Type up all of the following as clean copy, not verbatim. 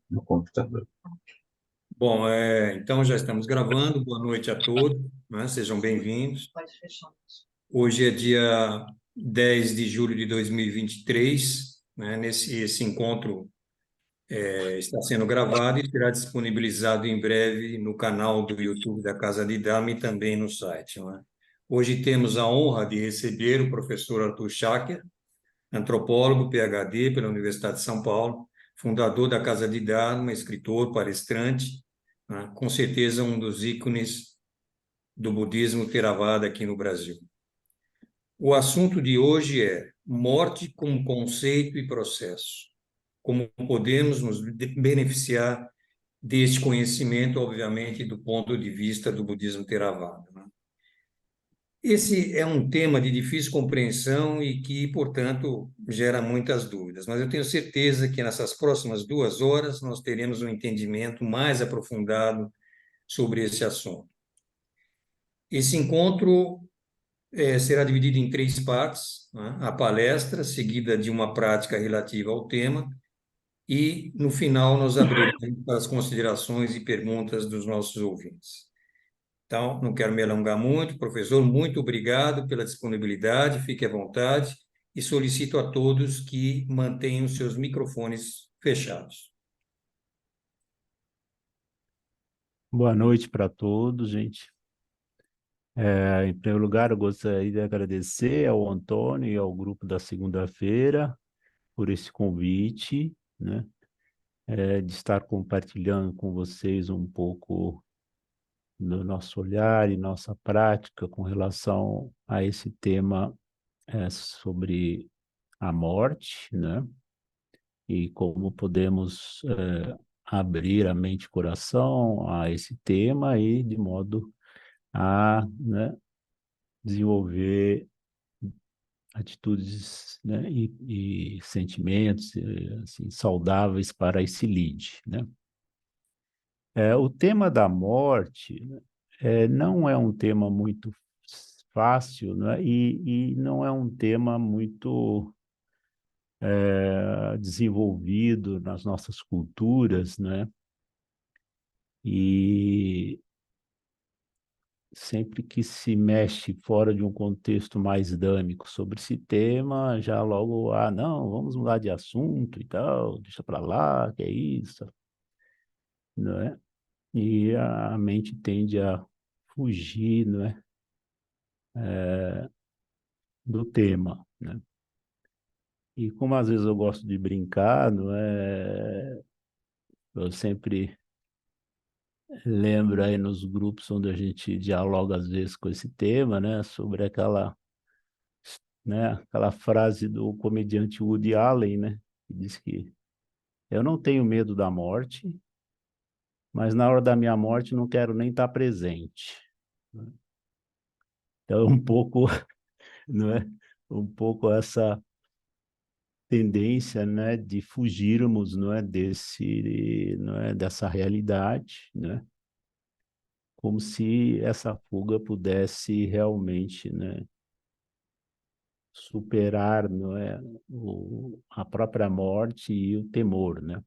no computador. Bom, então já estamos gravando. Boa noite a todos, né? Sejam bem-vindos. Hoje é dia 10 de julho de 2023, né? Esse encontro está sendo gravado e será disponibilizado em breve no canal do YouTube da Casa de Dama e também no site, né? Hoje temos a honra de receber o professor Arthur Schacker, antropólogo, PhD pela Universidade de São Paulo, fundador da Casa de Dharma, escritor, palestrante, né? Com certeza um dos ícones do budismo Theravada aqui no Brasil. O assunto de hoje é morte como conceito e processo. Como podemos nos beneficiar deste conhecimento, obviamente, do ponto de vista do budismo Theravada, né? Esse é um tema de difícil compreensão e que, portanto, gera muitas dúvidas, mas eu tenho certeza que nessas próximas 2 horas nós teremos um entendimento mais aprofundado sobre esse assunto. Esse encontro será dividido em 3 partes, né? A palestra, seguida de uma prática relativa ao tema, e, no final, nós abriremos para as considerações e perguntas dos nossos ouvintes. Então, não quero me alongar muito. Professor, muito obrigado pela disponibilidade, fique à vontade e solicito a todos que mantenham seus microfones fechados. Boa noite para todos, gente. Em primeiro lugar, eu gostaria de agradecer ao Antônio e ao grupo da segunda-feira por esse convite, né? De estar compartilhando com vocês um pouco do nosso olhar e nossa prática com relação a esse tema sobre a morte, né? E como podemos abrir a mente e coração a esse tema e de modo a, né, desenvolver atitudes, né, e sentimentos assim, saudáveis para esse lead, né? O tema da morte, né, não é um tema muito fácil, né? E não é um tema muito desenvolvido nas nossas culturas, né? E sempre que se mexe fora de um contexto mais dâmico sobre esse tema, já logo, não, vamos mudar de assunto e tal, deixa para lá, que é isso, né? E a mente tende a fugir, né, do tema, né? E como às vezes eu gosto de brincar, não é? Eu sempre lembro aí nos grupos onde a gente dialoga às vezes com esse tema, né, sobre aquela frase do comediante Woody Allen, né, que diz que eu não tenho medo da morte, mas na hora da minha morte não quero nem estar presente. Então, é um pouco, não é? Um pouco essa tendência, né, de fugirmos, não é, dessa realidade, né? Como se essa fuga pudesse realmente, né, superar, não é, a própria morte e o temor, né?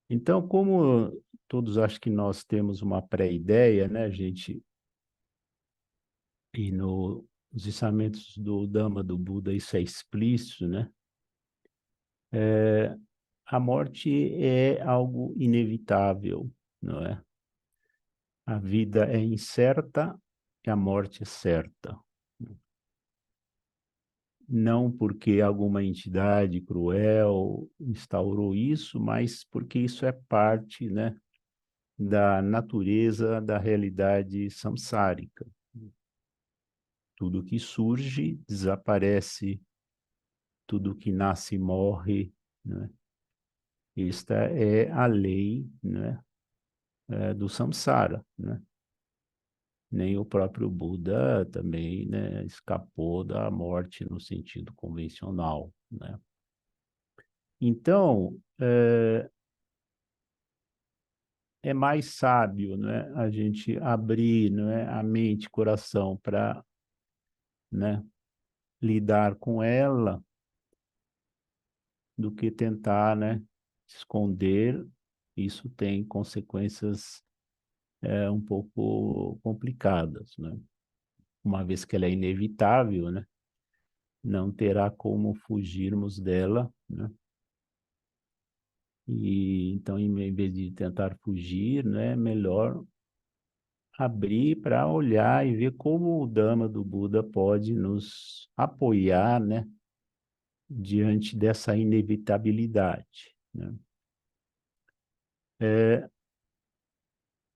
Então, como todos acho que nós temos uma pré-ideia, né, gente, e nos ensinamentos do Dhamma do Buda isso é explícito, né? A morte é algo inevitável, não é? A vida é incerta e a morte é certa. Não porque alguma entidade cruel instaurou isso, mas porque isso é parte, né, da natureza da realidade samsárica. Tudo que surge desaparece, tudo que nasce morre, né? Esta é a lei, né, do samsara, né? Nem o próprio Buda também, né, escapou da morte no sentido convencional, né? Então, é mais sábio, né, a gente abrir, né, a mente e coração para, né, lidar com ela do que tentar, né, esconder. Isso tem consequências um pouco complicadas, né? Uma vez que ela é inevitável, né? Não terá como fugirmos dela, né? E então, em vez de tentar fugir, né, melhor abrir para olhar e ver como o Dhamma do Buda pode nos apoiar, né, diante dessa inevitabilidade, né?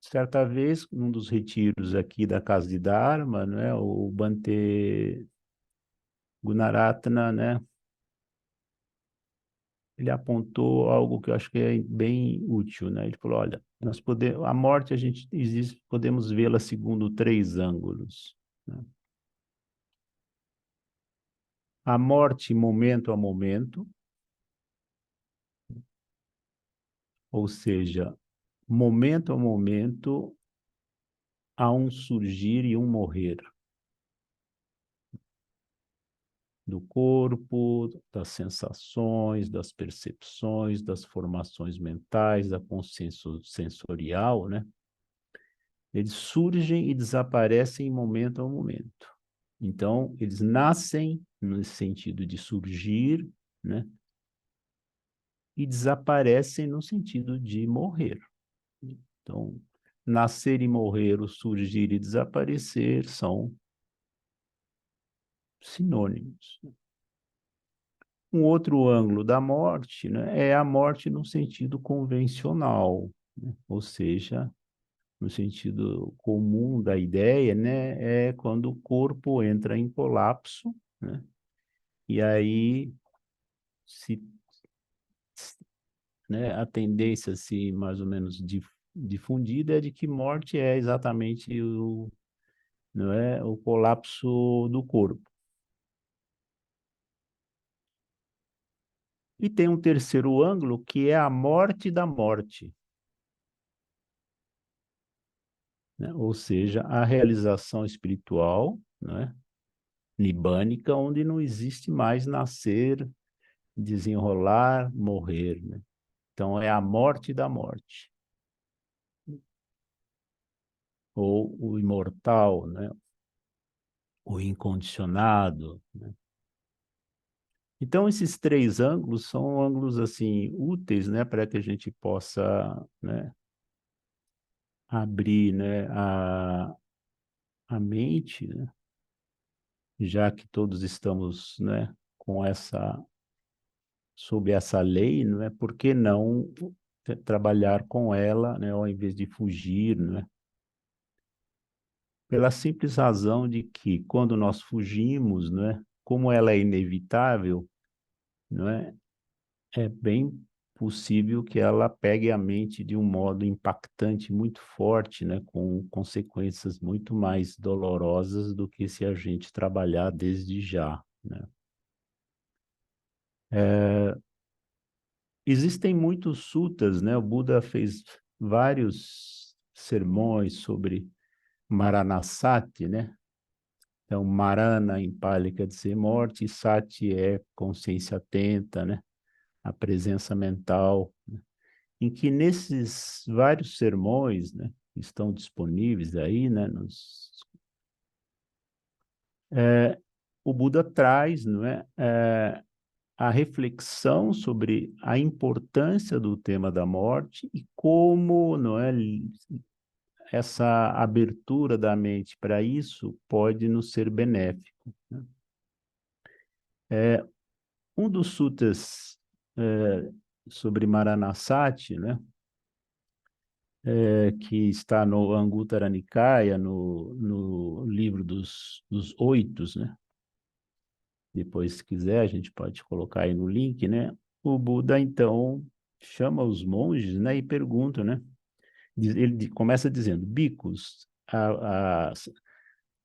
Certa vez, num dos retiros aqui da Casa de Dharma, né, o Bhante Gunaratana, né, ele apontou algo que eu acho que é bem útil, né? Ele falou, olha, nós podemos, a morte a gente existe, podemos vê-la segundo três ângulos, né? A morte momento a momento, ou seja, momento a momento há um surgir e um morrer do corpo, das sensações, das percepções, das formações mentais, da consciência sensorial, né? Eles surgem e desaparecem em momento a momento. Então, eles nascem no sentido de surgir, né? E desaparecem no sentido de morrer. Então, nascer e morrer, o surgir e desaparecer são sinônimos. Um outro ângulo da morte, né, é a morte no sentido convencional, né? Ou seja, no sentido comum da ideia, né, é quando o corpo entra em colapso, né? E aí se, né, a tendência assim, mais ou menos difundida é de que morte é exatamente não é, o colapso do corpo. E tem um terceiro ângulo que é a morte da morte, né? Ou seja, a realização espiritual, né, nibânica, onde não existe mais nascer, desenrolar, morrer, né? Então é a morte da morte, ou o imortal, né? O incondicionado, né? Então esses três ângulos são ângulos assim úteis, né, para que a gente possa, né, abrir, né, a mente, né? Já que todos estamos, né, com essa sob essa lei, não é? Por que não trabalhar com ela, né, ao invés de fugir, né? Pela simples razão de que quando nós fugimos, né, como ela é inevitável, não é? É bem possível que ela pegue a mente de um modo impactante, muito forte, né, com consequências muito mais dolorosas do que se a gente trabalhar desde já, né? Existem muitos suttas, né? O Buda fez vários sermões sobre Maranasati, né? Então, Marana em Pali quer dizer morte, e Sati é consciência atenta, né? A presença mental, né? Em que nesses vários sermões, né, que estão disponíveis aí, né, o Buda traz, não é, a reflexão sobre a importância do tema da morte e como, não é, essa abertura da mente para isso pode nos ser benéfico, né? Um dos suttas sobre Maranasati, né, que está no Anguttara Nikaya, no livro dos oitos, né? Depois, se quiser, a gente pode colocar aí no link, né? O Buda, então, chama os monges, né, e pergunta, né? Ele começa dizendo, bhikkhus,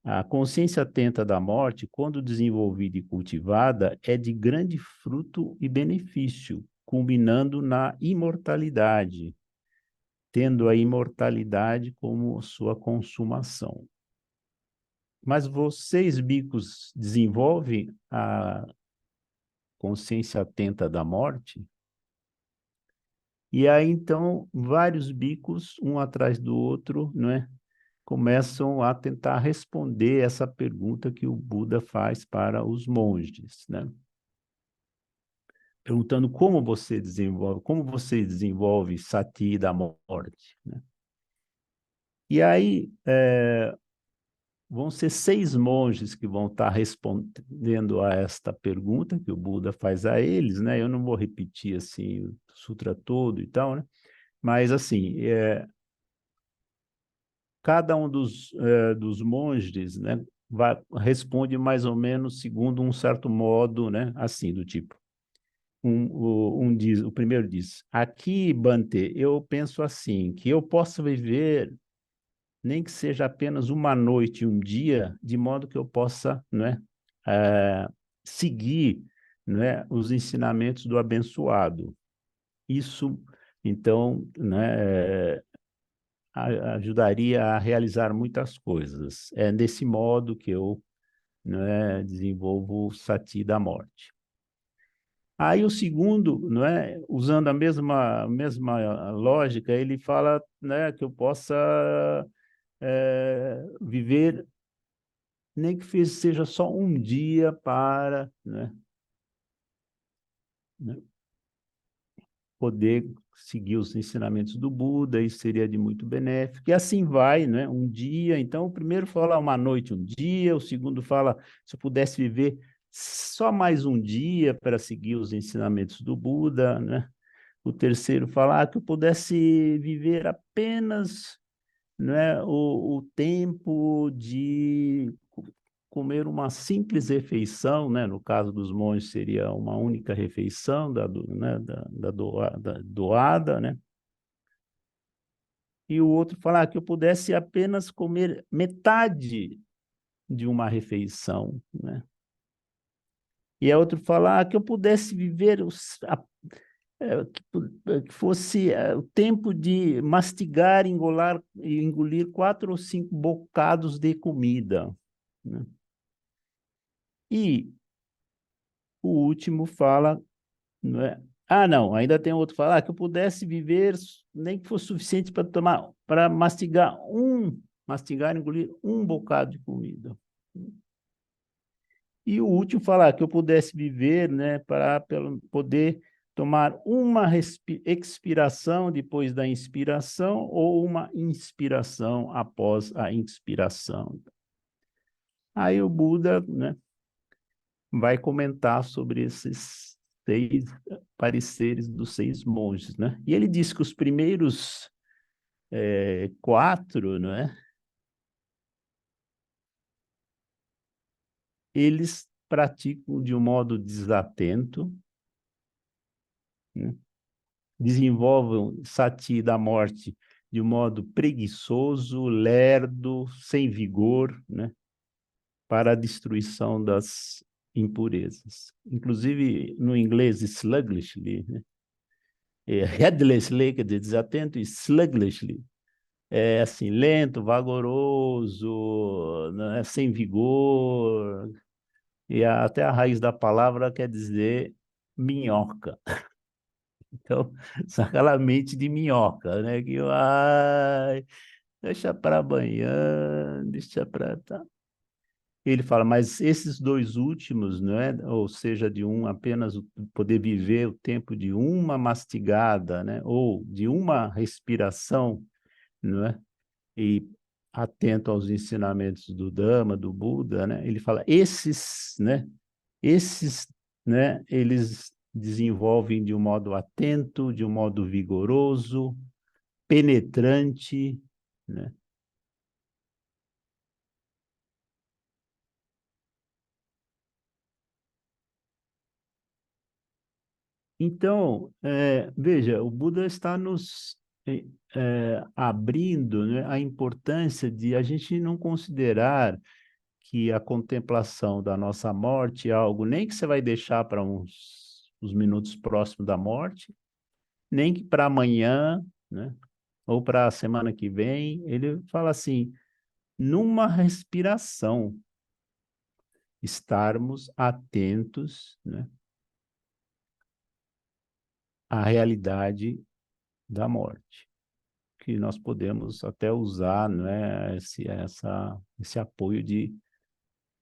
a consciência atenta da morte, quando desenvolvida e cultivada, é de grande fruto e benefício, culminando na imortalidade, tendo a imortalidade como sua consumação. Mas vocês, bicos, desenvolvem consciência atenta da morte. E aí, então, vários bicos, um atrás do outro, não é? Começam a tentar responder essa pergunta que o Buda faz para os monges, né? Perguntando como você desenvolve sati da morte, né? E aí, vão ser 6 monges que vão estar respondendo a esta pergunta que o Buda faz a eles, né? Eu não vou repetir, assim, o sutra todo e tal, né? Mas, assim, cada um dos monges, né, responde mais ou menos segundo um certo modo, né? Assim, do tipo, o primeiro diz, aqui, Bante, eu penso assim, que eu posso viver nem que seja apenas uma noite, um dia, de modo que eu possa, né, eh, seguir, né, os ensinamentos do abençoado. Isso, então, né, ajudaria a realizar muitas coisas. É desse modo que eu, né, desenvolvo o sati da morte. Aí o segundo, não é, usando a mesma lógica, ele fala, né, que eu possa viver, nem que seja só um dia para, né, poder seguir os ensinamentos do Buda, isso seria de muito benéfico. E assim vai, né? Um dia, então o primeiro fala uma noite, um dia, o segundo fala se eu pudesse viver só mais um dia para seguir os ensinamentos do Buda, né? O terceiro fala que eu pudesse viver apenas, né, o tempo de comer uma simples refeição, né? No caso dos monges seria uma única refeição né, doada, né? E o outro falar que eu pudesse apenas comer metade de uma refeição, né? E a outro falar que eu pudesse viver que fosse o tempo de mastigar, engolir 4 ou 5 bocados de comida, né? E o último fala, não é? Ah, não, ainda tem outro falar que eu pudesse viver, nem que fosse suficiente para mastigar, engolir um bocado de comida. E o último falar que eu pudesse viver, né, para poder tomar uma expiração depois da inspiração ou uma inspiração após a inspiração. Aí o Buda, né, vai comentar sobre esses 6 pareceres dos 6 monges, né? E ele diz que os primeiros 4, né, eles praticam de um modo desatento, né? Desenvolvem sati da morte de um modo preguiçoso, lerdo, sem vigor, né? Para a destruição das impurezas. Inclusive, no inglês, sluggishly, né? Headlessly, quer dizer, desatento, e sluggishly, é assim, lento, vagaroso, né? Sem vigor, e até a raiz da palavra quer dizer minhoca. Então, são aquela mente de minhoca, né? Que vai, deixa para amanhã, deixa para... Tá. Ele fala, mas esses 2 últimos, né? Ou seja, de apenas poder viver o tempo de uma mastigada, né? Ou de uma respiração, não é? E atento aos ensinamentos do Dhamma, do Buda, né? Ele fala, esses, né, eles desenvolvem de um modo atento, de um modo vigoroso, penetrante, né? Então, veja, o Buda está nos abrindo, né, a importância de a gente não considerar que a contemplação da nossa morte é algo nem que você vai deixar para os minutos próximos da morte, nem que para amanhã, né? Ou para a semana que vem. Ele fala assim, numa respiração, estarmos atentos, né? a realidade da morte, que nós podemos até usar, né, esse apoio de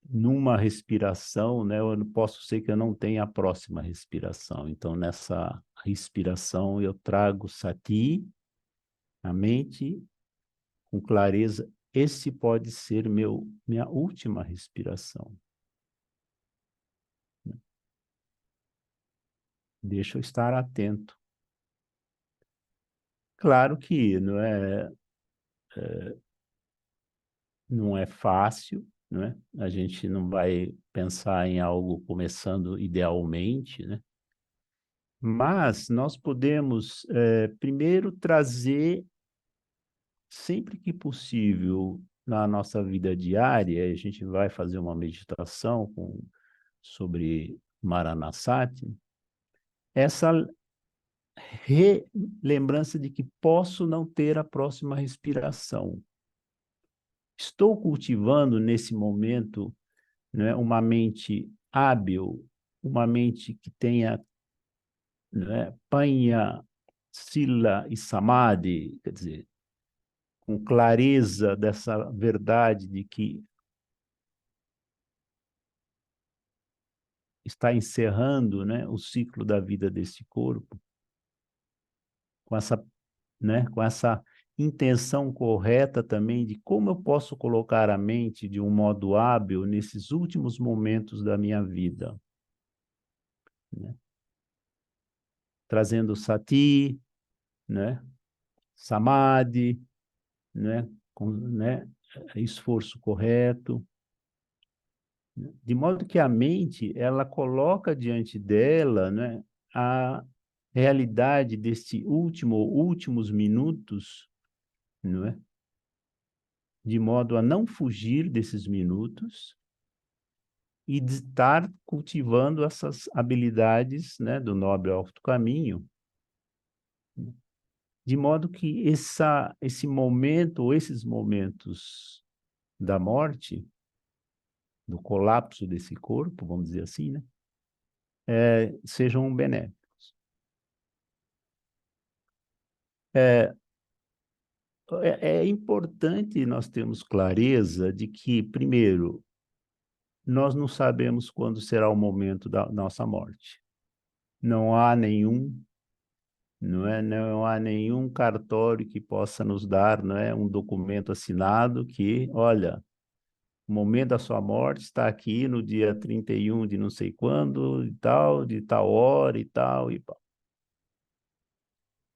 numa respiração, né, eu não posso ser que eu não tenha a próxima respiração. Então, nessa respiração, eu trago sati, a mente, com clareza. Esse pode ser minha última respiração. Deixa eu estar atento. Claro que não é fácil, não é? A gente não vai pensar em algo começando idealmente, né? Mas nós podemos, primeiro, trazer, sempre que possível, na nossa vida diária, a gente vai fazer uma meditação sobre Maranasati, essa relembrança de que posso não ter a próxima respiração. Estou cultivando nesse momento, né, uma mente hábil, uma mente que tenha, né, panha, sila e samadhi, quer dizer, com clareza dessa verdade de que está encerrando, né, o ciclo da vida desse corpo, com essa, né, com essa intenção correta também de como eu posso colocar a mente de um modo hábil nesses últimos momentos da minha vida, né? Trazendo sati, né, samadhi, né, né, esforço correto, né? De modo que a mente, ela coloca diante dela, né, a realidade deste últimos minutos, não é? De modo a não fugir desses minutos e de estar cultivando essas habilidades, né, do nobre alto caminho, de modo que esse momento, ou esses momentos da morte, do colapso desse corpo, vamos dizer assim, né, sejam benéficos. É, é importante nós termos clareza de que, primeiro, nós não sabemos quando será o momento da nossa morte. Não há nenhum, não há nenhum cartório que possa nos dar, não é, um documento assinado que, olha, o momento da sua morte está aqui no dia 31 de não sei quando, de tal hora e tal, e pá.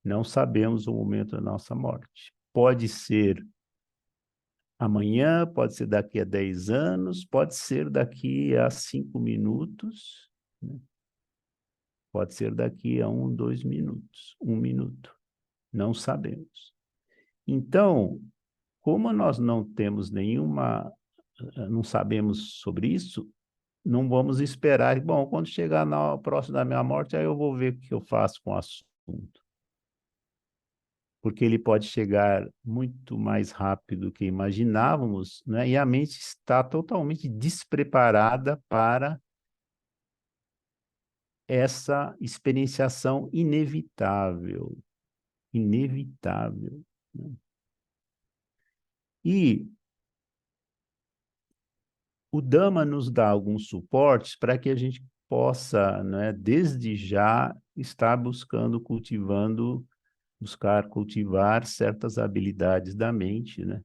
Não sabemos o momento da nossa morte. Pode ser amanhã, pode ser daqui a 10 anos, pode ser daqui a 5 minutos, né? Pode ser daqui a 2 minutos, 1 minuto. Não sabemos. Então, como nós não temos não sabemos sobre isso, não vamos esperar. Bom, quando chegar próximo da minha morte, aí eu vou ver o que eu faço com o assunto. Porque ele pode chegar muito mais rápido do que imaginávamos, né? E a mente está totalmente despreparada para essa experienciação inevitável, inevitável, né? E o Dhamma nos dá alguns suportes para que a gente possa, né, desde já, estar buscar cultivar certas habilidades da mente, né,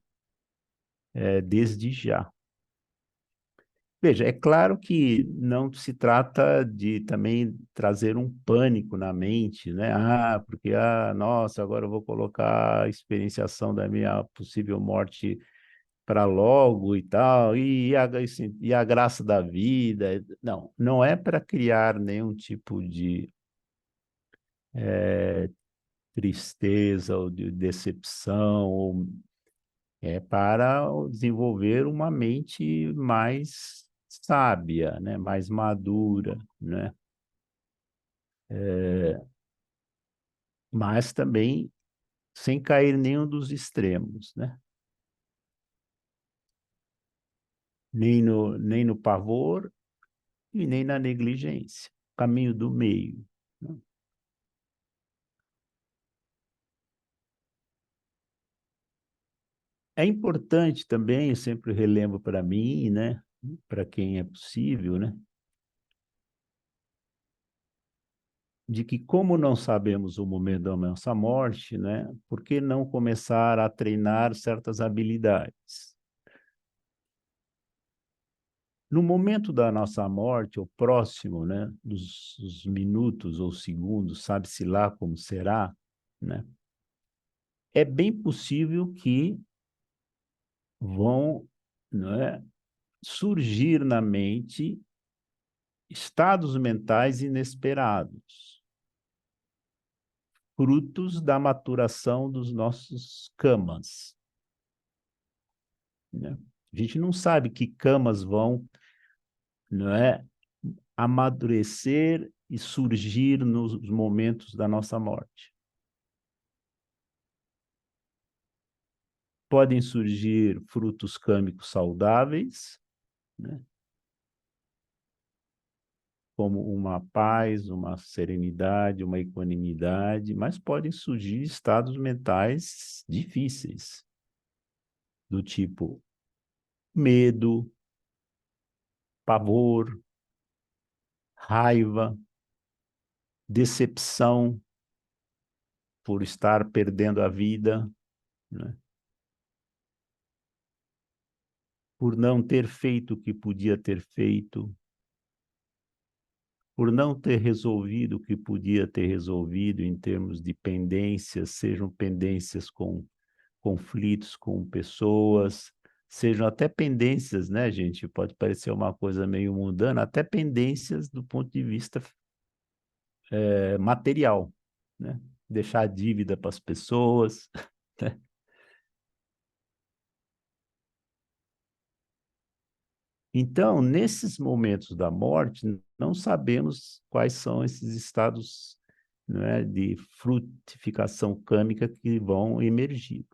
desde já. Veja, é claro que não se trata de também trazer um pânico na mente, né? Porque, nossa, agora eu vou colocar a experienciação da minha possível morte para logo e tal, e a graça da vida. Não, não é para criar nenhum tipo de tristeza ou de decepção, é para desenvolver uma mente mais sábia, né? Mais madura, né? Mas também sem cair em nenhum dos extremos, né? Nem no pavor e nem na negligência. Caminho do meio, né? É importante também, eu sempre relembro para mim, né, para quem é possível, né, de que como não sabemos o momento da nossa morte, né, por que não começar a treinar certas habilidades? No momento da nossa morte, ou próximo, né, dos minutos ou segundos, sabe-se lá como será, né, é bem possível que vão, né, surgir na mente estados mentais inesperados, frutos da maturação dos nossos camas, né? A gente não sabe que camas vão, não é, amadurecer e surgir nos momentos da nossa morte. Podem surgir frutos câmicos saudáveis, né? Como uma paz, uma serenidade, uma equanimidade, mas podem surgir estados mentais difíceis, do tipo medo, pavor, raiva, decepção por estar perdendo a vida, né? Por não ter feito o que podia ter feito, por não ter resolvido o que podia ter resolvido em termos de pendências, sejam pendências com conflitos com pessoas, sejam até pendências, né, gente? Pode parecer uma coisa meio mundana, até pendências do ponto de vista material, né? Deixar dívida para as pessoas, né? Então, nesses momentos da morte, não sabemos quais são esses estados, né, de frutificação câmica que vão emergir.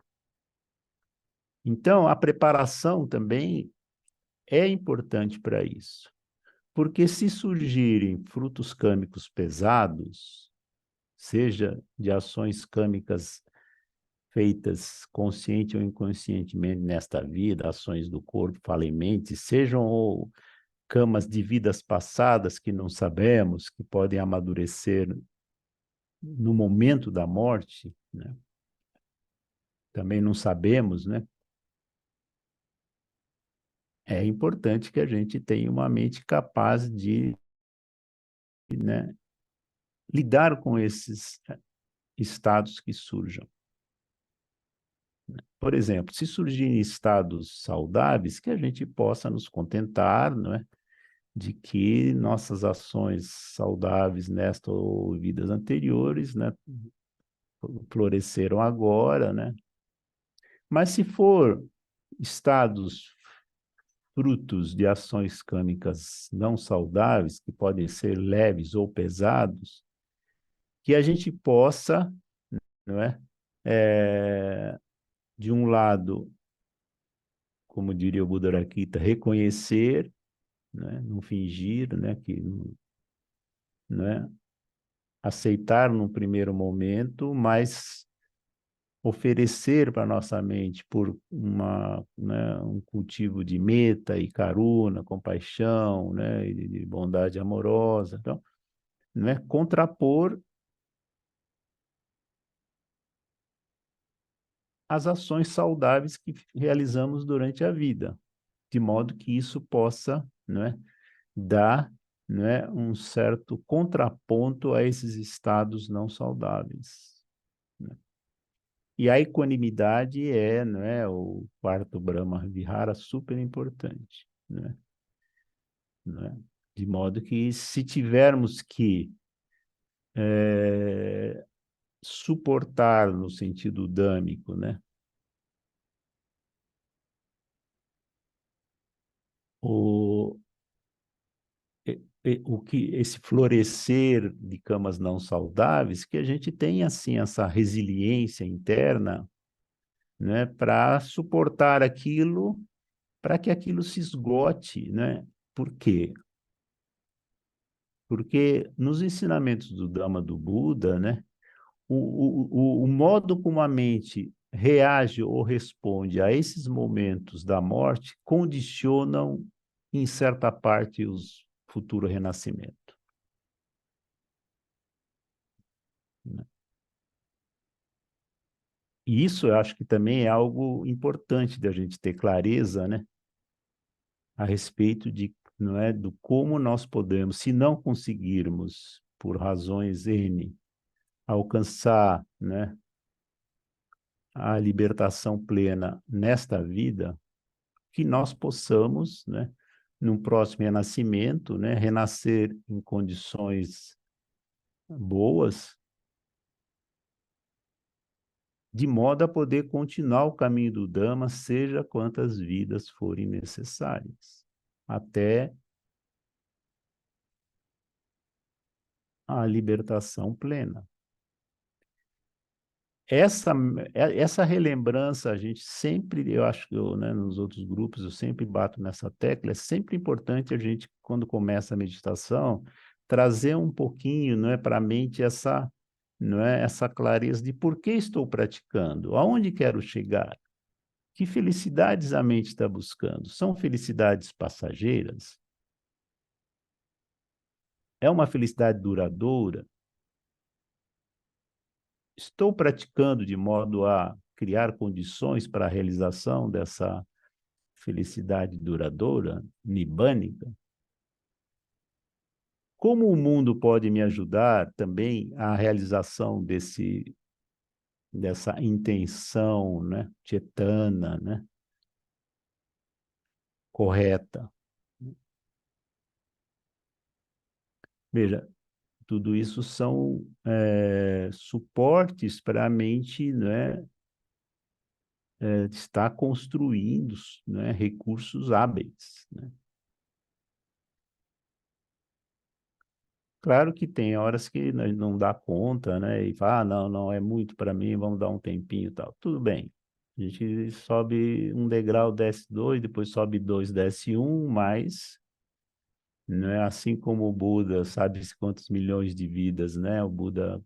Então, a preparação também é importante para isso, porque se surgirem frutos câmicos pesados, seja de ações câmicas feitas consciente ou inconscientemente nesta vida, ações do corpo, fala em mente, sejam camas de vidas passadas que não sabemos, que podem amadurecer no momento da morte, né? Também não sabemos, né? É importante que a gente tenha uma mente capaz de, né, lidar com esses estados que surjam. Por exemplo, se surgirem estados saudáveis, que a gente possa nos contentar, não é? De que nossas ações saudáveis nesta ou vidas anteriores, né, floresceram agora, né? Mas se for estados frutos de ações câmicas não saudáveis, que podem ser leves ou pesados, que a gente possa, não é, de um lado, como diria o Buddharakita, reconhecer, né, não fingir, né, que, não é, aceitar num primeiro momento, mas oferecer para nossa mente por uma, né, um cultivo de meta e karuna, compaixão, né, e de bondade amorosa. Então, né, contrapor as ações saudáveis que realizamos durante a vida, de modo que isso possa, né, dar, né, um certo contraponto a esses estados não saudáveis, né? E a equanimidade é, né, o quarto Brahma Vihara super importante, né? Né? De modo que se tivermos que suportar no sentido dâmico, né, o, o que esse florescer de camas não saudáveis, que a gente tenha assim essa resiliência interna, né, para suportar aquilo, para que aquilo se esgote, né? Por quê? Porque nos ensinamentos do Dhamma do Buda, né, o modo como a mente reage ou responde a esses momentos da morte condicionam, em certa parte, o futuro renascimento. Né? E isso eu acho que também é algo importante da gente ter clareza, né, a respeito de, não é, do como nós podemos, se não conseguirmos, por razões N, alcançar, né, a libertação plena nesta vida, que nós possamos, né, num próximo renascimento, né, renascer em condições boas, de modo a poder continuar o caminho do Dhamma, seja quantas vidas forem necessárias, até a libertação plena. Essa, essa relembrança, a gente sempre, eu acho que eu, né, nos outros grupos, eu sempre bato nessa tecla, é sempre importante a gente, quando começa a meditação, trazer um pouquinho, não é, para a mente essa, não é, essa clareza de por que estou praticando, aonde quero chegar, que felicidades a mente está buscando. São felicidades passageiras? É uma felicidade duradoura? Estou praticando de modo a criar condições para a realização dessa felicidade duradoura, nibânica? Como o mundo pode me ajudar também à realização dessa intenção, né, cetana, né, correta? Veja, tudo isso são suportes para a mente, né, estar construindo, né, recursos hábeis, né? Claro que tem horas que não dá conta, né? E fala, ah, não, não, é muito para mim, vamos dar um tempinho e tal. Tudo bem. A gente sobe um degrau, desce dois, depois sobe dois, desce um, mas não é assim como o Buda, sabe-se quantos milhões de vidas, né? O Buda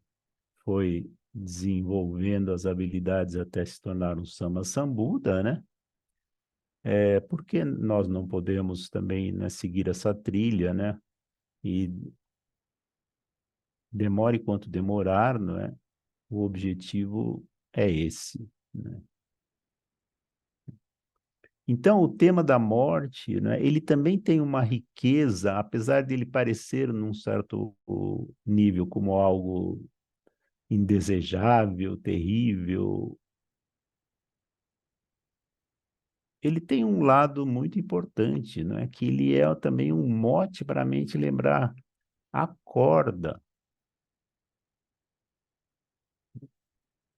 foi desenvolvendo as habilidades até se tornar um Sammasambuddha, né? É porque nós não podemos também, né, seguir essa trilha, né? E demore quanto demorar, não é? O objetivo é esse, né? Então, o tema da morte, né, ele também tem uma riqueza, apesar de ele parecer, num certo nível, como algo indesejável, terrível, ele tem um lado muito importante, não é? Que ele é também um mote para a mente lembrar, acorda,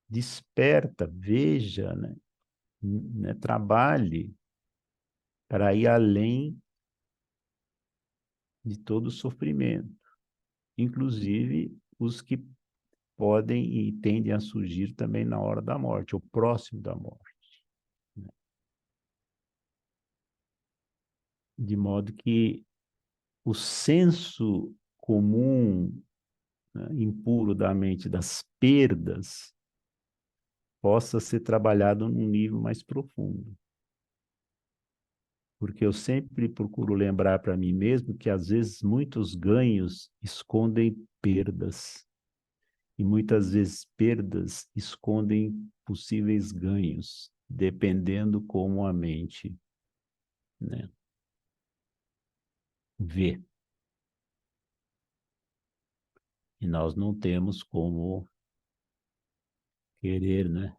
desperta, veja, né, trabalhe para ir além de todo o sofrimento, inclusive os que podem e tendem a surgir também na hora da morte, ou próximo da morte, né? De modo que o senso comum, né, impuro da mente das perdas possa ser trabalhado num nível mais profundo. Porque eu sempre procuro lembrar para mim mesmo que, às vezes, muitos ganhos escondem perdas. E muitas vezes perdas escondem possíveis ganhos, dependendo como a mente, né, vê. E nós não temos como querer, né,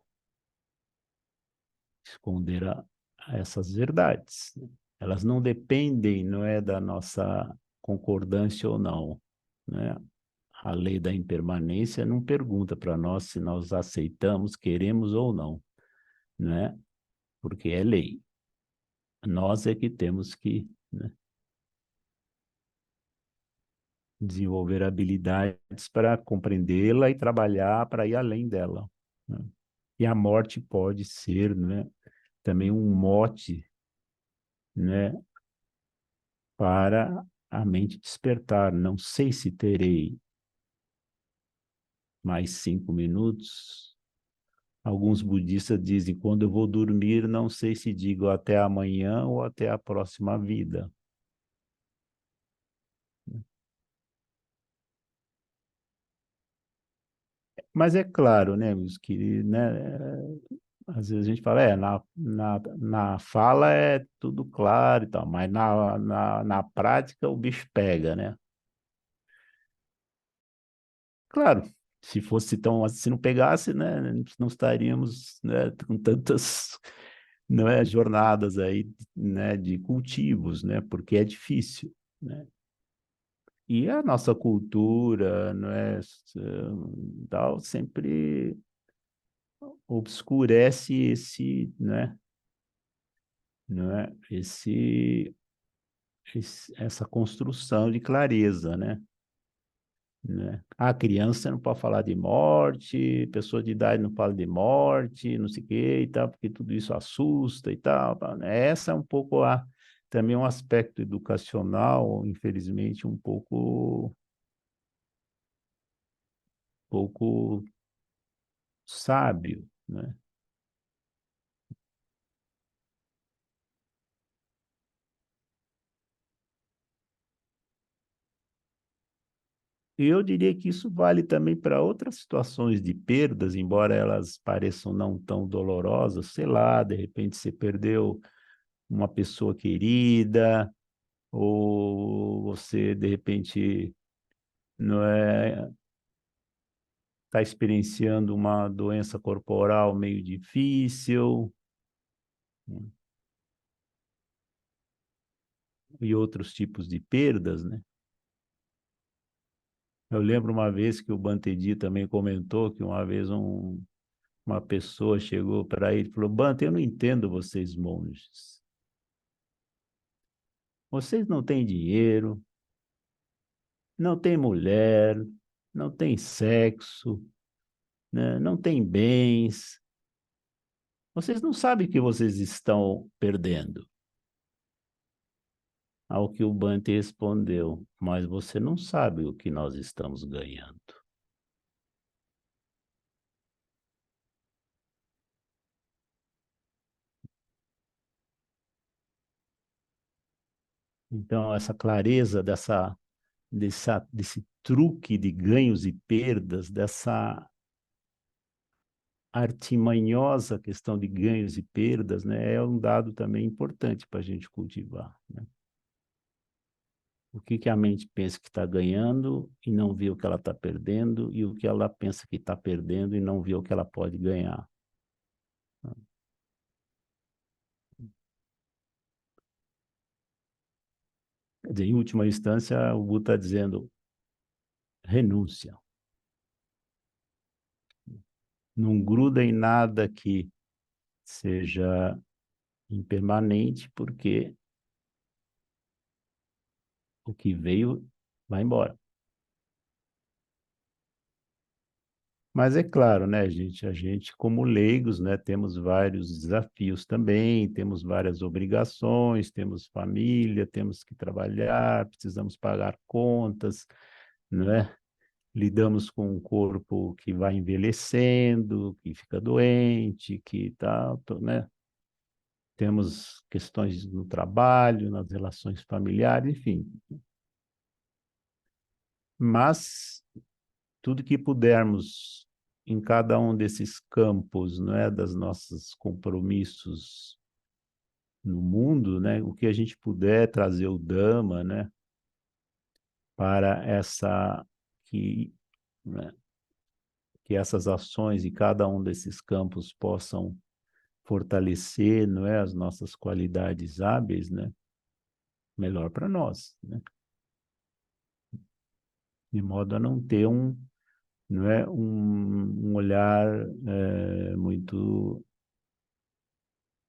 esconder a essas verdades, né? Elas não dependem, não é, da nossa concordância ou não, né? A lei da impermanência não pergunta para nós se nós aceitamos, queremos ou não, né? Porque é lei. Nós é que temos que, né, desenvolver habilidades para compreendê-la e trabalhar para ir além dela, né? E a morte pode ser, né, também um mote, né, para a mente despertar. Não sei se terei mais 5 minutos, alguns budistas dizem, quando eu vou dormir, não sei se digo até amanhã ou até a próxima vida. Mas é claro, né, meus queridos, né, às vezes a gente fala, na fala é tudo claro e tal, mas na prática o bicho pega, né? Claro, se fosse tão, se não pegasse, né, não estaríamos, né, com tantas, não é, jornadas aí, né, de cultivos, né, porque é difícil, né? E a nossa cultura, não é, tal, sempre obscurece esse, né, não é, essa construção de clareza, né? Né? A criança não pode falar de morte, pessoa de idade não fala de morte, não sei o quê e tal, porque tudo isso assusta e tal, tal, né? Essa é um pouco também um aspecto educacional, infelizmente, um pouco sábio, né? E eu diria que isso vale também para outras situações de perdas, embora elas pareçam não tão dolorosas, sei lá, de repente você perdeu uma pessoa querida, ou você de repente não é está experienciando uma doença corporal meio difícil, né? E outros tipos de perdas, né? Eu lembro uma vez que o Bantedi também comentou que uma vez uma pessoa chegou para ele e falou: Bante, eu não entendo vocês monges. Vocês não têm dinheiro, não têm mulher, não têm sexo, né? Não têm bens. Vocês não sabem o que vocês estão perdendo. Ao que o Bante respondeu, mas você não sabe o que nós estamos ganhando. Então, essa clareza desse truque de ganhos e perdas, dessa artimanhosa questão de ganhos e perdas, né, é um dado também importante para a gente cultivar, né? O que que a mente pensa que está ganhando e não vê o que ela está perdendo, e o que ela pensa que está perdendo e não vê o que ela pode ganhar. Quer dizer, em última instância, o Buda está dizendo renúncia. Não gruda em nada que seja impermanente, porque o que veio vai embora. Mas é claro, né, gente, a gente como leigos, né, temos vários desafios também, temos várias obrigações, temos família, temos que trabalhar, precisamos pagar contas, né? Lidamos com um corpo que vai envelhecendo, que fica doente, que tal, né? Temos questões no trabalho, nas relações familiares, enfim. Mas tudo que pudermos em cada um desses campos, não é, das nossos compromissos no mundo, né, o que a gente puder trazer o Dhamma, né, para que, né, que essas ações e cada um desses campos possam fortalecer, não é, as nossas qualidades hábeis, né, melhor para nós, né, de modo a não ter não é, um olhar muito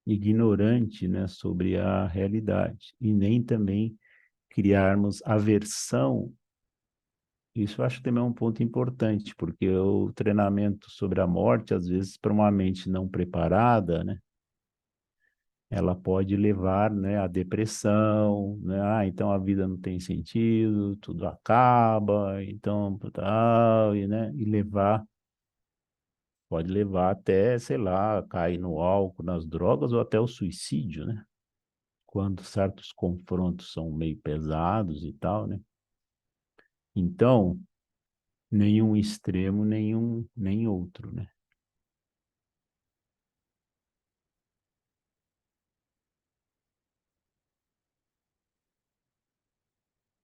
ignorante, né, sobre a realidade e nem também criarmos aversão. Isso eu acho também um ponto importante, porque o treinamento sobre a morte, às vezes, para uma mente não preparada, né, ela pode levar, né, à depressão, né, então a vida não tem sentido, tudo acaba, então tal, e, né, e levar Pode levar até, sei lá, cair no álcool, nas drogas ou até o suicídio, né? Quando certos confrontos são meio pesados e tal, né? Então, nenhum extremo, nem outro, né?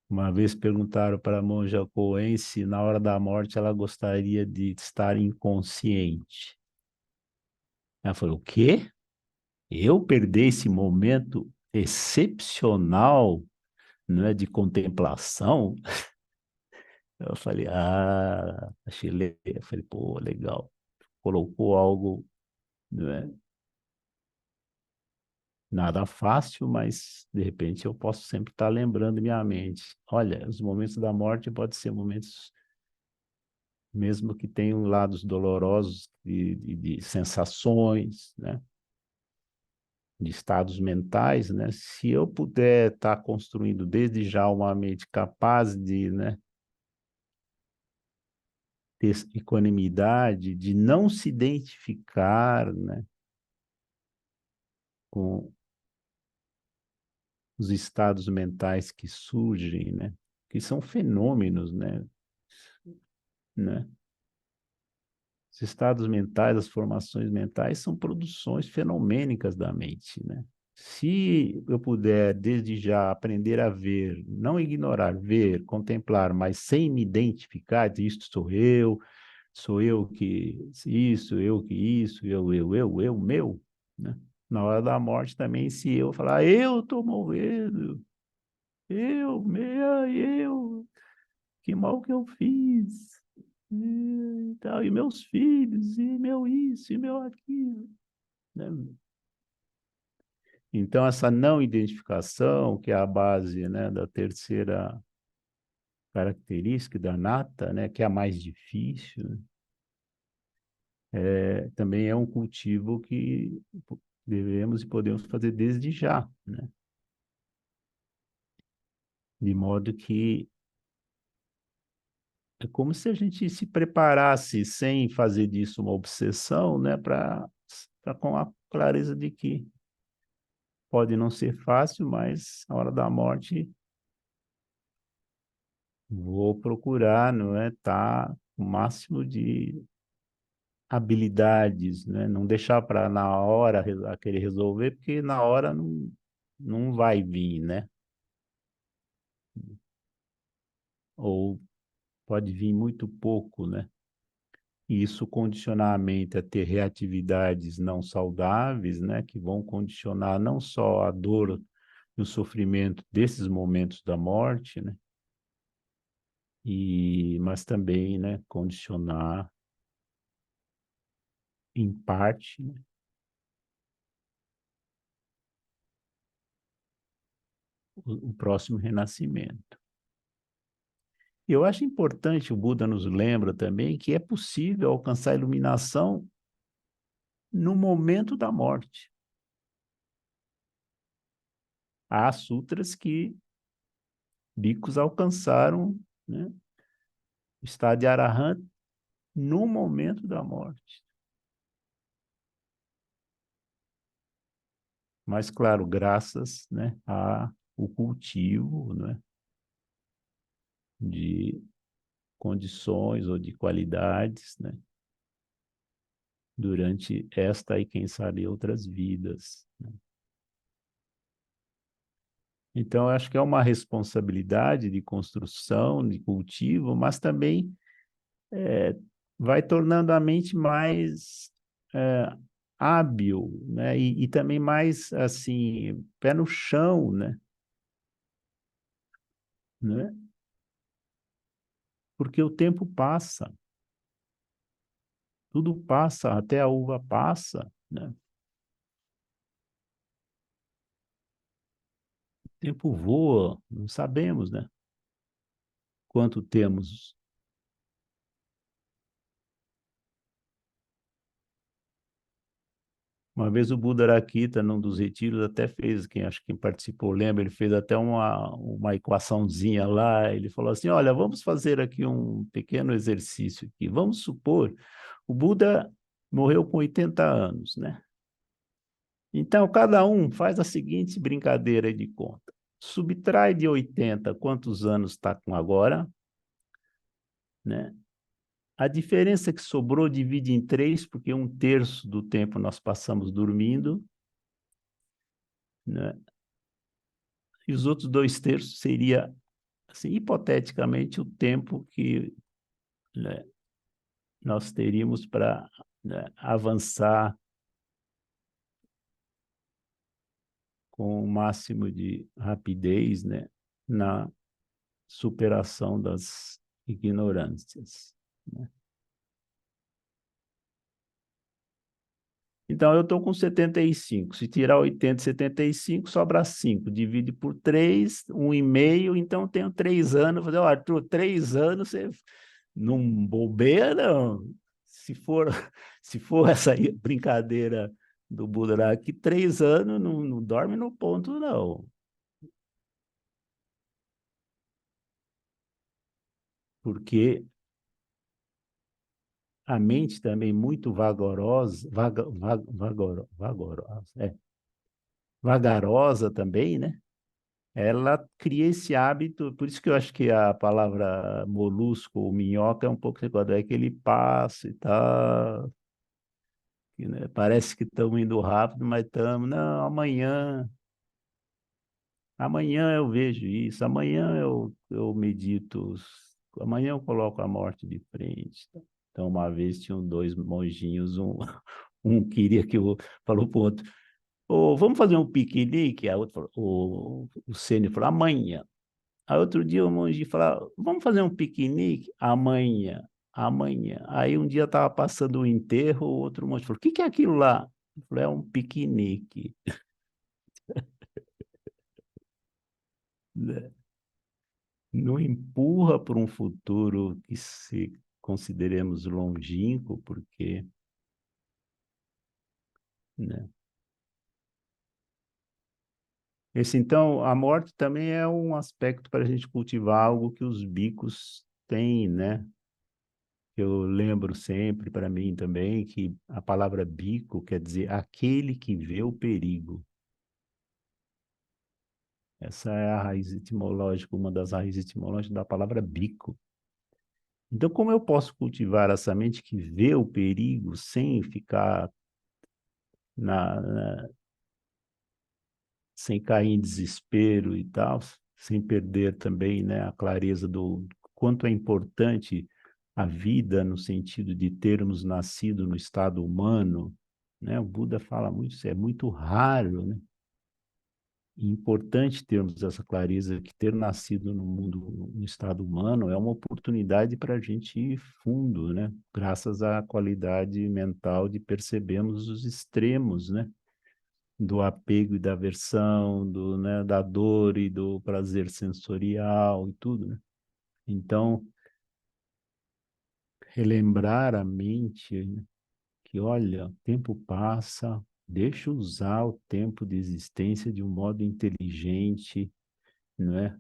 Uma vez perguntaram para a monja Coen se na hora da morte ela gostaria de estar inconsciente. Ela falou: o quê? Eu perder esse momento excepcional, não é, de contemplação? Eu falei: achei legal. Eu falei: pô, legal. Colocou algo, não é, nada fácil, mas de repente eu posso sempre estar lembrando minha mente. Olha, os momentos da morte podem ser momentos, mesmo que tenham lados dolorosos de sensações, né? De estados mentais, né? Se eu puder estar construindo desde já uma mente capaz de, né, ter equanimidade, de não se identificar, né, com os estados mentais que surgem, né, que são fenômenos, né? Os estados mentais, as formações mentais são produções fenomênicas da mente, né? Se eu puder, desde já, aprender a ver, não ignorar, ver, contemplar, mas sem me identificar, de isto sou eu que isso, meu, né? Na hora da morte também, se eu falar, eu estou morrendo, eu, que mal que eu fiz, e tal, e meus filhos, e meu isso, e meu aquilo, né? Então, essa não identificação, que é a base, né, da terceira característica da nata, né, que é a mais difícil, também é um cultivo que devemos e podemos fazer desde já, né? De modo que é como se a gente se preparasse sem fazer disso uma obsessão, né, para com a clareza de que pode não ser fácil, mas a hora da morte vou procurar, não é, tá o máximo de habilidades, né? Não deixar para na hora querer resolver, porque na hora não vai vir, né? Ou pode vir muito pouco, né? E isso condicionar a mente a ter reatividades não saudáveis, né? Que vão condicionar não só a dor e o sofrimento desses momentos da morte, né? Mas também, né? Condicionar, em parte, né, o próximo renascimento. Eu acho importante, o Buda nos lembra também, que é possível alcançar a iluminação no momento da morte. Há sutras que bhikkhus alcançaram, né, o estado de Arahant no momento da morte. Mas, claro, graças, né, ao cultivo, né, de condições ou de qualidades, né, durante esta e, quem sabe, outras vidas, né? Então, eu acho que é uma responsabilidade de construção, de cultivo, mas também vai tornando a mente mais é, hábil, né? E também mais, assim, pé no chão, né? Porque o tempo passa, tudo passa, até a uva passa, né? O tempo voa, não sabemos, né? Quanto temos. Uma vez o Buda Arakita, num dos retiros, até fez, quem acho que quem participou lembra, ele fez até uma equaçãozinha lá, ele falou assim, olha, vamos fazer aqui um pequeno exercício aqui. Vamos supor, o Buda morreu com 80 anos, né? Então, cada um faz a seguinte brincadeira de conta. Subtrai de 80 quantos anos está com agora, né? A diferença que sobrou divide em três, porque um terço do tempo nós passamos dormindo, né? E os outros dois terços seria, assim, hipoteticamente, o tempo que, né, nós teríamos para, né, avançar com o máximo de rapidez, né, na superação das ignorâncias, né? Então, eu estou com 75. Se tirar 80 e 75, sobra 5. Divide por 3, 1,5. Então, eu tenho 3 anos. Falei, ó, Arthur, 3 anos, você não bobeia, não. Se for, se for essa brincadeira do Budak, 3 anos não dorme no ponto, não. Porque a mente também muito vagarosa, vagarosa também, né? Ela cria esse hábito, por isso que eu acho que a palavra molusco ou minhoca é um pouco quando é que ele passa e tal, e, né, parece que estamos indo rápido, mas estamos, não, amanhã eu vejo isso, amanhã eu medito, amanhã eu coloco a morte de frente. Então, uma vez tinham dois monjinhos, um queria que eu, falou para o outro, "Ô, vamos fazer um piquenique?" A outra falou, o Sênio falou, amanhã. Aí outro dia o monge falou, vamos fazer um piquenique? Amanhã, amanhã. Aí um dia estava passando o enterro, o outro monge falou, o que que é aquilo lá? Eu falei, é um piquenique, né? Não empurra para um futuro que se consideremos longínquo, porque, né? Esse, então, a morte também é um aspecto para a gente cultivar algo que os bicos têm, né? Eu lembro sempre para mim também que a palavra bico quer dizer aquele que vê o perigo. Essa é a raiz etimológica, uma das raízes etimológicas da palavra bico. Então, como eu posso cultivar essa mente que vê o perigo sem ficar sem cair em desespero e tal, sem perder também, né, a clareza do quanto é importante a vida no sentido de termos nascido no estado humano, né? O Buda fala muito isso, é muito raro, né? E importante termos essa clareza que ter nascido no mundo, no estado humano, é uma oportunidade para a gente ir fundo, né? Graças à qualidade mental de percebermos os extremos, né? Do apego e da aversão, né, da dor e do prazer sensorial e tudo, né? Então, relembrar a mente, né, que, olha, o tempo passa, deixa eu usar o tempo de existência de um modo inteligente, não é?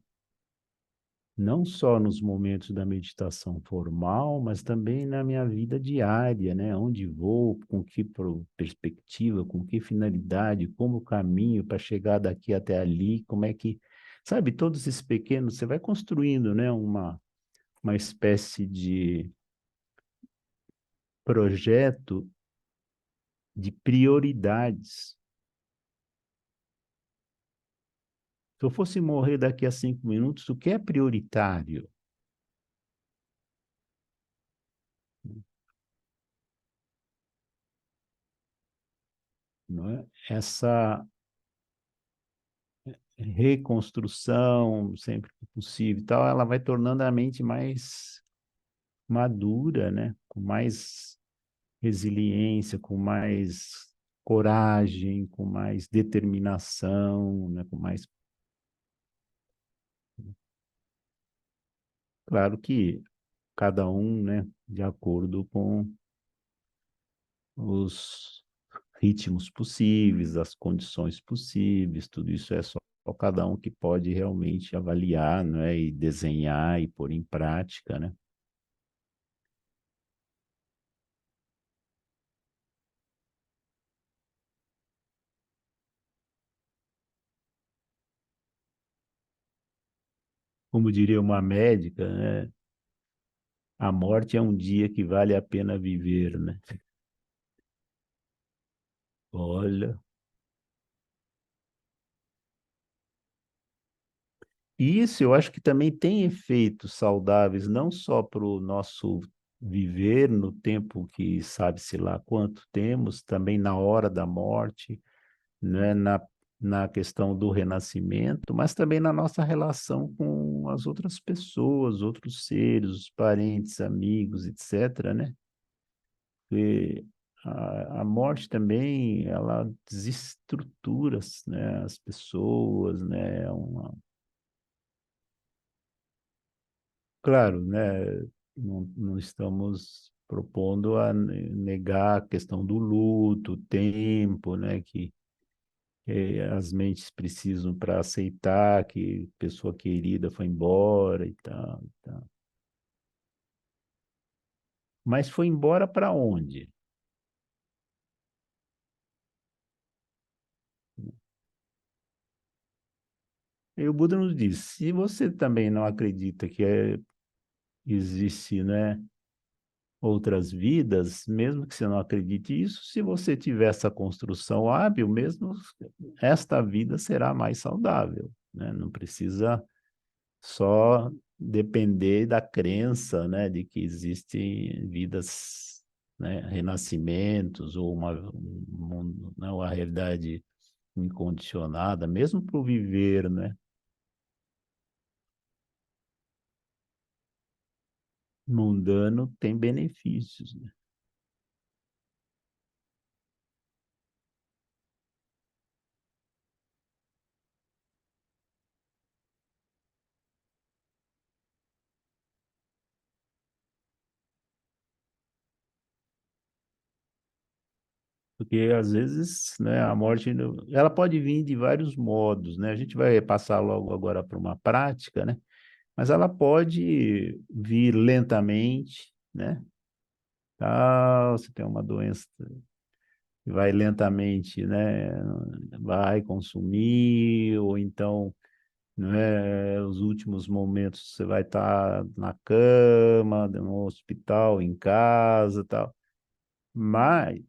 Não só nos momentos da meditação formal, mas também na minha vida diária, né? Onde vou, com que perspectiva, com que finalidade, como caminho para chegar daqui até ali, como é que, sabe, todos esses pequenos, você vai construindo, né? Uma espécie de projeto de prioridades. Se eu fosse morrer daqui a 5 minutos, o que é prioritário? Não é? Essa reconstrução, sempre que possível e tal, ela vai tornando a mente mais madura, né? Com mais resiliência, com mais coragem, com mais determinação, né? Com mais... Claro que cada um, né? De acordo com os ritmos possíveis, as condições possíveis, tudo isso é só cada um que pode realmente avaliar, né? E desenhar e pôr em prática, né? como diria uma médica, né? A morte é um dia que vale a pena viver, né? Olha. E isso eu acho que também tem efeitos saudáveis, não só para o nosso viver no tempo que sabe-se lá quanto temos, também na hora da morte, né? Na questão do renascimento, mas também na nossa relação com as outras pessoas, outros seres, os parentes, amigos, etc., né? Porque a morte também, ela desestrutura, né, as pessoas, né? Claro, né? Não estamos propondo a negar a questão do luto, o tempo, né? Que as mentes precisam para aceitar que pessoa querida foi embora e tal, e tal. Mas foi embora para onde? E o Buda nos diz, se você também não acredita que existe, né, outras vidas, mesmo que você não acredite isso, se você tiver essa construção hábil, mesmo esta vida será mais saudável, né? Não precisa só depender da crença, né, de que existem vidas, né, renascimentos ou né, uma realidade incondicionada, mesmo para o viver, né, mundano tem benefícios, né? Porque às vezes, né, a morte, ela pode vir de vários modos, né? A gente vai passar logo agora para uma prática, né? Mas ela pode vir lentamente, né? Ah, você tem uma doença que vai lentamente, né? Vai consumir, ou então, né, os últimos momentos você vai estar na cama, no hospital, em casa, tal. Mas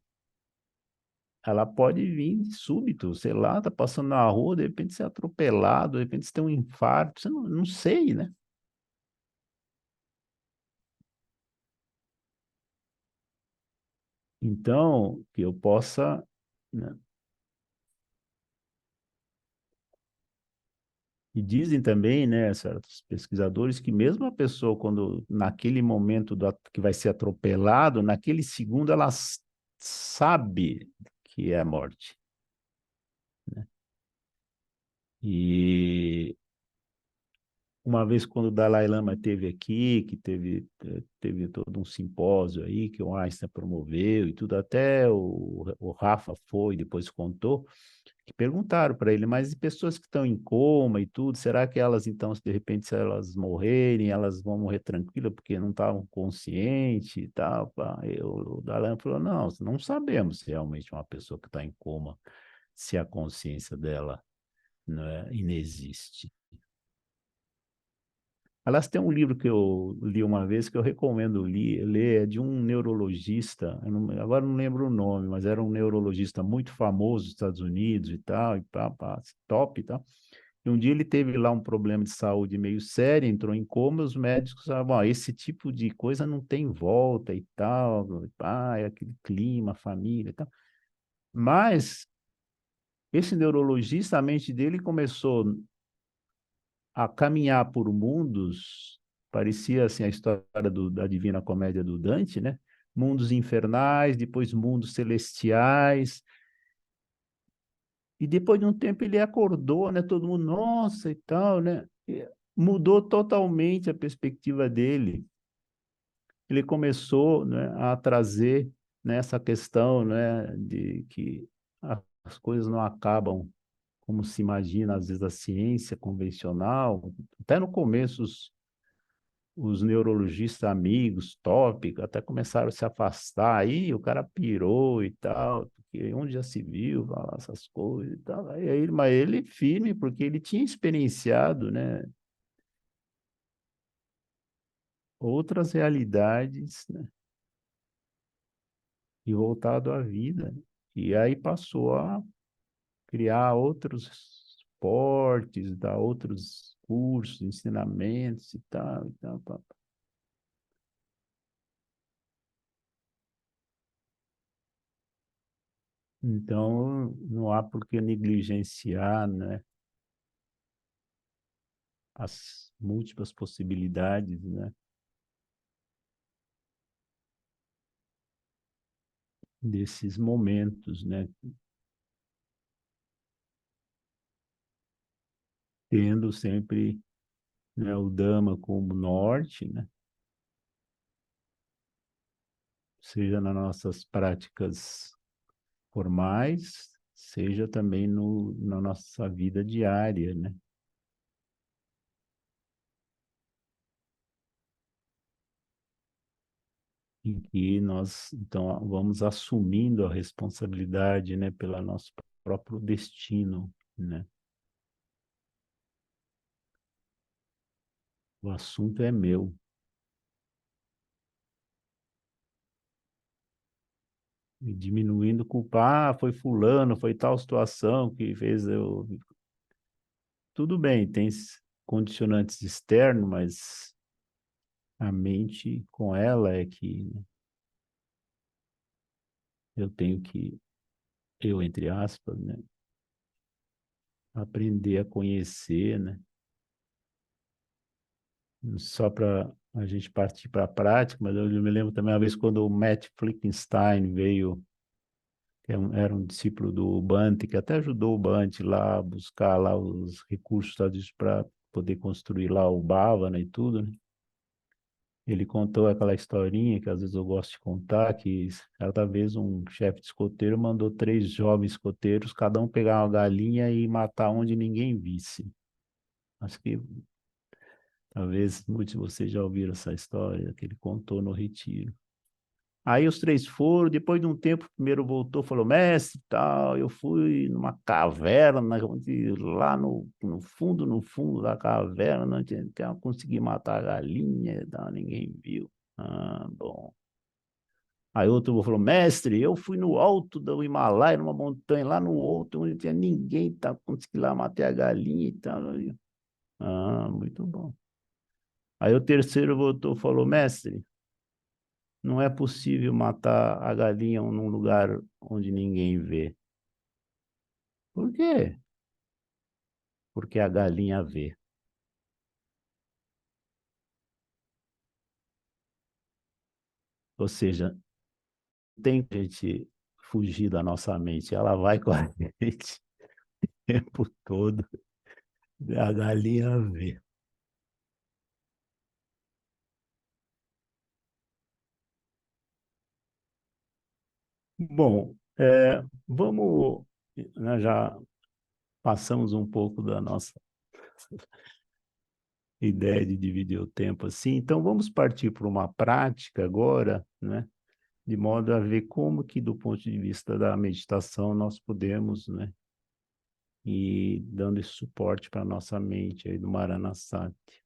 ela pode vir de súbito, sei lá, tá passando na rua, de repente ser atropelado, de repente você tem um infarto, você não sei, né? Então, que eu possa, né? E dizem também, né, certos pesquisadores, que mesmo a pessoa, quando naquele momento que vai ser atropelado, naquele segundo ela sabe que é a morte, né? E uma vez quando o Dalai Lama esteve aqui, que teve todo um simpósio aí que o Einstein promoveu e tudo, até o Rafa foi, depois contou, que perguntaram para ele, mas e pessoas que estão em coma e tudo, será que elas então, se de repente, se elas morrerem, elas vão morrer tranquilas porque não estavam conscientes e tal? Pá? E o Dalai Lama falou, não sabemos se realmente uma pessoa que está em coma, se a consciência dela, né, inexiste. Aliás, tem um livro que eu li uma vez que eu recomendo ler, é de um neurologista, agora não lembro o nome, mas era um neurologista muito famoso nos Estados Unidos e tal, e pá, top e tal. E um dia ele teve lá um problema de saúde meio sério, entrou em coma, e os médicos falavam, bom, esse tipo de coisa não tem volta e tal, e pá, é aquele clima, família e tal. Mas esse neurologista, a mente dele começou a caminhar por mundos, parecia assim a história da Divina Comédia do Dante, né? Mundos infernais, depois mundos celestiais, e depois de um tempo ele acordou, né? Todo mundo, nossa, e tal, né? E mudou totalmente a perspectiva dele. Ele começou, né, a trazer, né, essa questão, né, de que as coisas não acabam como se imagina, às vezes, a ciência convencional. Até no começo, os neurologistas amigos, top, até começaram a se afastar, aí o cara pirou e tal, porque onde já se viu falar essas coisas e tal. Mas ele firme, porque ele tinha experienciado, né, outras realidades, né? E voltado à vida. E aí passou a criar outros esportes, dar outros cursos, ensinamentos e tal, e tal, tal. Então, não há por que negligenciar, né, as múltiplas possibilidades, né, desses momentos, né, tendo sempre, né, o Dhamma como norte, né, seja nas nossas práticas formais, seja também no, na nossa vida diária, né? Em que nós, então, vamos assumindo a responsabilidade, né, pelo nosso próprio destino, né? O assunto é meu. E diminuindo culpa, foi fulano, foi tal situação que fez eu... Tudo bem, tem condicionantes externos, mas a mente com ela é que, né, eu tenho que, eu, entre aspas, né, aprender a conhecer, né? Só para a gente partir para a prática, mas eu me lembro também uma vez quando o Matt Flickenstein veio, que era um discípulo do Bhante, que até ajudou o Bhante lá a buscar lá os recursos para poder construir lá o Bhavana e tudo, né? Ele contou aquela historinha que às vezes eu gosto de contar, que cada vez um chefe de escoteiro mandou 3 jovens escoteiros, cada um pegar uma galinha e matar onde ninguém visse. Acho que talvez muitos de vocês já ouviram essa história que ele contou no retiro. Aí os 3 foram, depois de um tempo, o primeiro voltou, falou, mestre, tal, eu fui numa caverna, lá no fundo da caverna, não tinha, consegui matar a galinha, tal, ninguém viu. Ah, bom. Aí outro falou, mestre, eu fui no alto do Himalaia, numa montanha, lá no alto, onde não tinha ninguém, tá, consegui lá matar a galinha e tal. Ah, muito bom. Aí o terceiro voltou e falou, mestre, não é possível matar a galinha num lugar onde ninguém vê. Por quê? Porque a galinha vê. Ou seja, tem que a gente fugir da nossa mente. Ela vai com a gente o tempo todo. A galinha vê. Bom, vamos... Nós já passamos um pouco da nossa ideia de dividir o tempo assim. Então, vamos partir para uma prática agora, né? De modo a ver como que, do ponto de vista da meditação, nós podemos, né, ir dando esse suporte para a nossa mente aí do Maranasati.